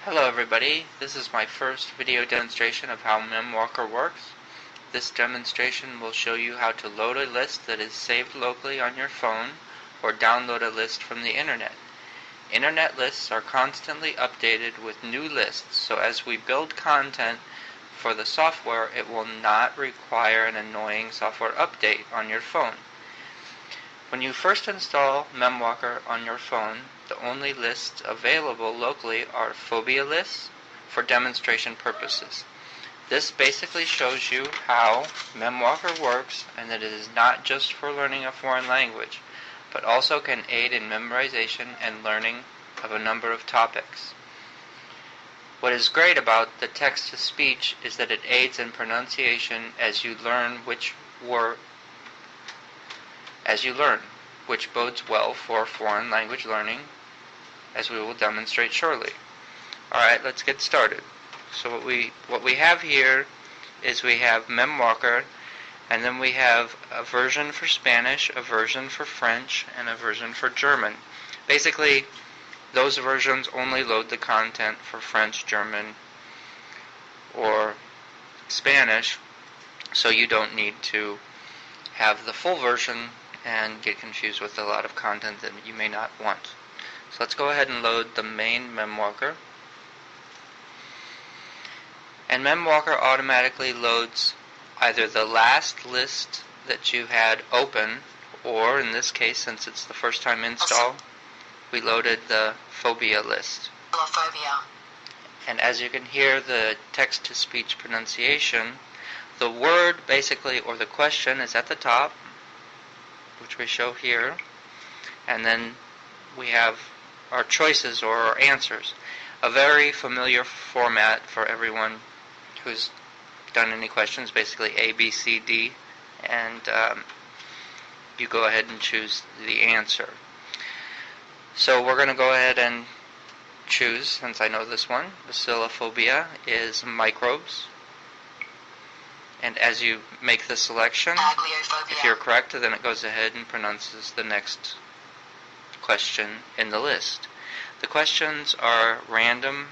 Hello everybody, this is my first video demonstration of how MeMWalker works. This demonstration will show you how to load a list that is saved locally on your phone or download a list from the internet. Internet lists are constantly updated with new lists, so as we build content for the software, it will not require an annoying software update on your phone. When you first install MeMWalker on your phone, the only lists available locally are phobia lists for demonstration purposes. This basically shows you how MeMWalker works and that it is not just for learning a foreign language, but also can aid in memorization and learning of a number of topics. What is great about the text-to-speech is that it aids in pronunciation as you learn, which bodes well for foreign language learning, as we will demonstrate shortly. Alright, let's get started. So what we have here is we have MeMWalker, and then we have a version for Spanish, a version for French, and a version for German. Basically, those versions only load the content for French, German, or Spanish, so you don't need to have the full version and get confused with a lot of content that you may not want. So let's go ahead and load the main MeMWalker. And MeMWalker automatically loads either the last list that you had open, or in this case, since it's the first time install, we loaded the phobia list. Phobia. And as you can hear the text-to-speech pronunciation, the word basically, or the question, is at the top, which we show here, and then we have our choices or our answers. A very familiar format for everyone who's done any questions, basically A, B, C, D, and you go ahead and choose the answer. So we're going to go ahead and choose, since I know this one, bacillophobia is microbes. And as you make the selection, if you're correct, then it goes ahead and pronounces the next question in the list. The questions are random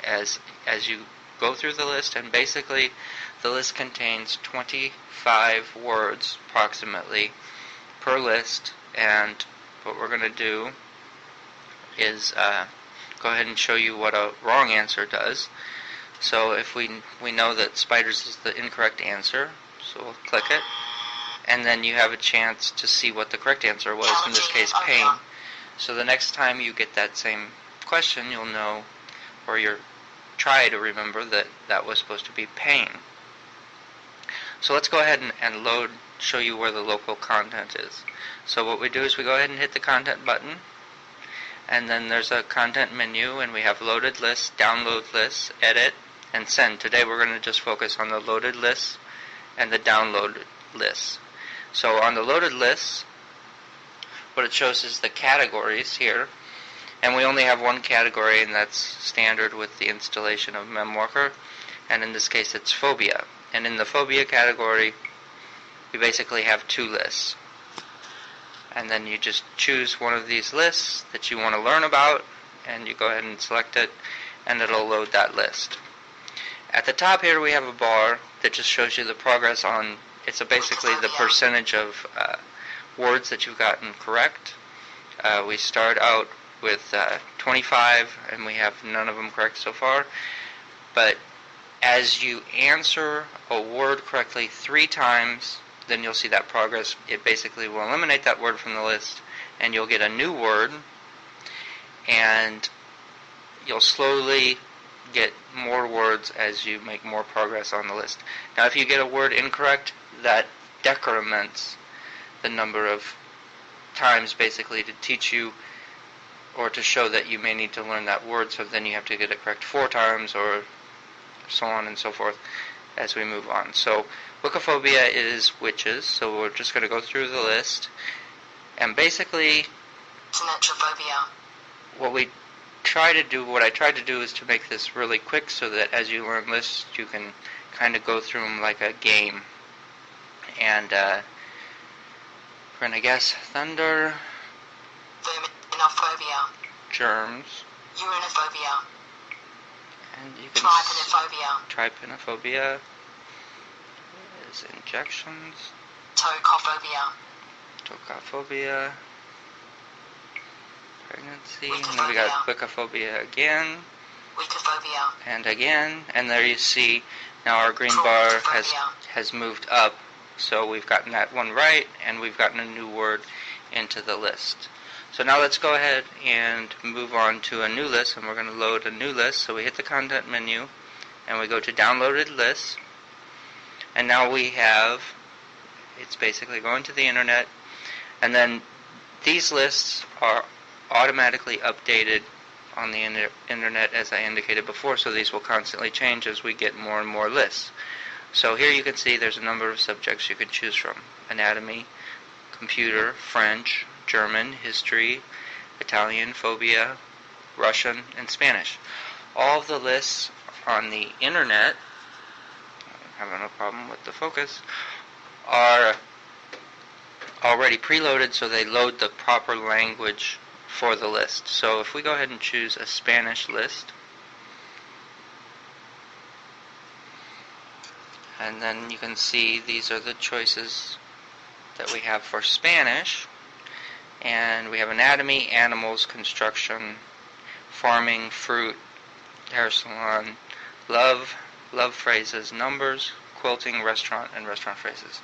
as you go through the list, and basically the list contains 25 words approximately per list, and what we're going to do is go ahead and show you what a wrong answer does. So if we know that spiders is the incorrect answer, so we'll click it, and then you have a chance to see what the correct answer was, in this case pain. So the next time you get that same question, you'll know, or you'll try to remember that that was supposed to be pain. So let's go ahead and show you where the local content is. So what we do is we go ahead and hit the content button, and then there's a content menu, and we have loaded lists, download lists, edit, and send. Today we're going to just focus on the loaded lists and the downloaded lists. So on the loaded lists, what it shows is the categories here, and we only have one category, and that's standard with the installation of MeMWalker, and in this case it's phobia. And in the phobia category, we basically have two lists. And then you just choose one of these lists that you want to learn about, and you go ahead and select it, and it'll load that list. At the top here we have a bar that just shows you the progress on, it's basically the percentage of words that you've gotten correct. We start out with 25, and we have none of them correct so far. But as you answer a word correctly 3 times, then you'll see that progress. It basically will eliminate that word from the list, and you'll get a new word, and you'll slowly get more words as you make more progress on the list. Now if you get a word incorrect, that decrements the number of times basically to teach you or to show that you may need to learn that word, so then you have to get it correct 4 times or so on and so forth as we move on. So Wiccophobia is witches, so we're just going to go through the list, and basically what I tried to do is to make this really quick so that as you learn lists you can kind of go through them like a game. And we're going to guess thunder, Verminophobia, germs, urinophobia, And you can trypanophobia is injections. Tocophobia, pregnancy, and then we got wicophobia again, and again, and there you see now our green bar has moved up, so we've gotten that one right, and we've gotten a new word into the list. So now let's go ahead and move on to a new list, and we're going to load a new list. So we hit the content menu, and we go to downloaded lists, and now we have, it's basically going to the internet, and then these lists are automatically updated on the internet as I indicated before, so these will constantly change as we get more and more lists. So here you can see there's a number of subjects you can choose from: anatomy, computer, French, German, history, Italian, phobia, Russian, and Spanish. All of the lists on the internet, I'm having no problem with the focus, are already preloaded, so they load the proper language for the list. So if we go ahead and choose a Spanish list, and then you can see these are the choices that we have for Spanish, and we have anatomy, animals, construction, farming, fruit, hair salon, love phrases, numbers, quilting, restaurant, and restaurant phrases.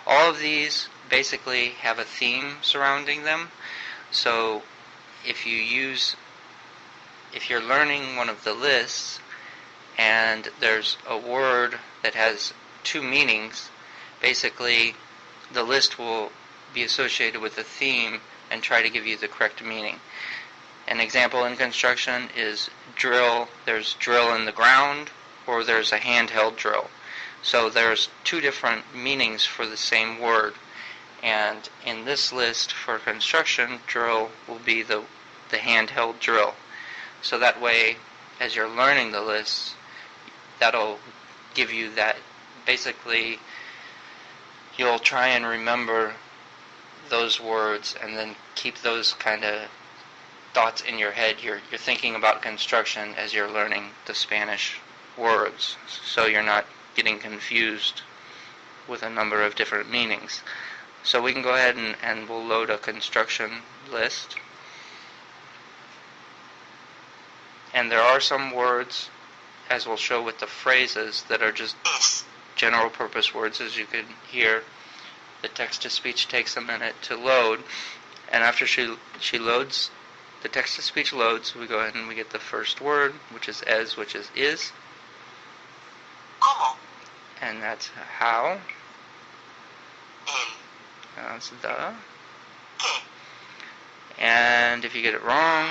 All of these basically have a theme surrounding them. So if you're learning one of the lists and there's a word that has two meanings, basically the list will be associated with a theme and try to give you the correct meaning. An example in construction is drill. There's drill in the ground, or there's a handheld drill. So there's two different meanings for the same word. And in this list for construction, drill will be the handheld drill. So that way, as you're learning the lists, that'll give you that. Basically, you'll try and remember those words and then keep those kind of thoughts in your head. You're thinking about construction as you're learning the Spanish words, so you're not getting confused with a number of different meanings. So we can go ahead and we'll load a construction list. And there are some words, as we'll show with the phrases, that are just general purpose words. As you can hear, the text-to-speech takes a minute to load, and after she loads, the text-to-speech loads, we go ahead and we get the first word, which is es, which is ¿Cómo? And that's how. That's the. ¿Qué? And if you get it wrong,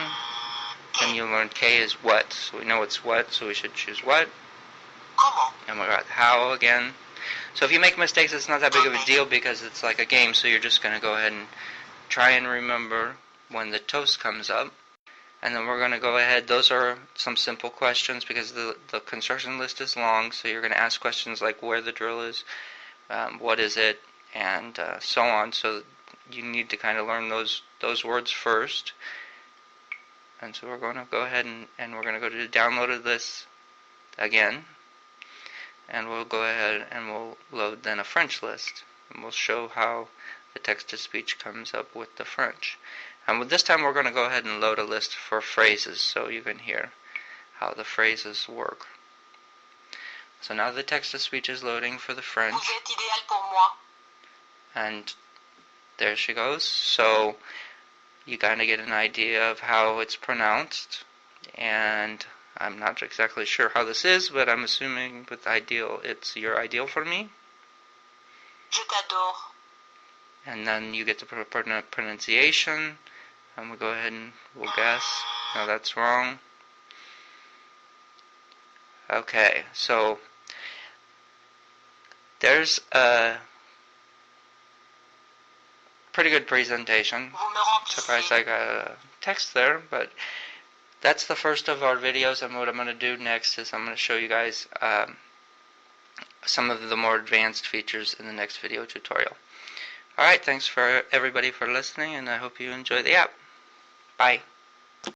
then you'll learn K is what. So we know it's what, so we should choose what. ¿Cómo? And we got how again. So if you make mistakes, it's not that big of a deal because it's like a game, so you're just going to go ahead and try and remember when the toast comes up. And then we're going to go ahead. Those are some simple questions because the construction list is long, so you're going to ask questions like where the drill is, what is it, and so on. So you need to kind of learn those words first. And so we're going to go ahead and we're going to go to the downloaded list again. And we'll go ahead and we'll load then a French list. And we'll show how the text-to-speech comes up with the French. And with this time we're going to go ahead and load a list for phrases so you can hear how the phrases work. So now the text-to-speech is loading for the French. Vous êtes idéal pour moi. And there she goes. So you kind of get an idea of how it's pronounced. And I'm not exactly sure how this is, but I'm assuming with ideal, it's you're ideal for me. Je t'adore. And then you get the pronunciation, and we'll go ahead and we'll guess. No, that's wrong. Okay, so there's a pretty good presentation. Vous me Surprised I remplissez. got a text there, but that's the first of our videos, and what I'm going to do next is I'm going to show you guys some of the more advanced features in the next video tutorial. Alright, thanks for everybody for listening, and I hope you enjoy the app. Bye.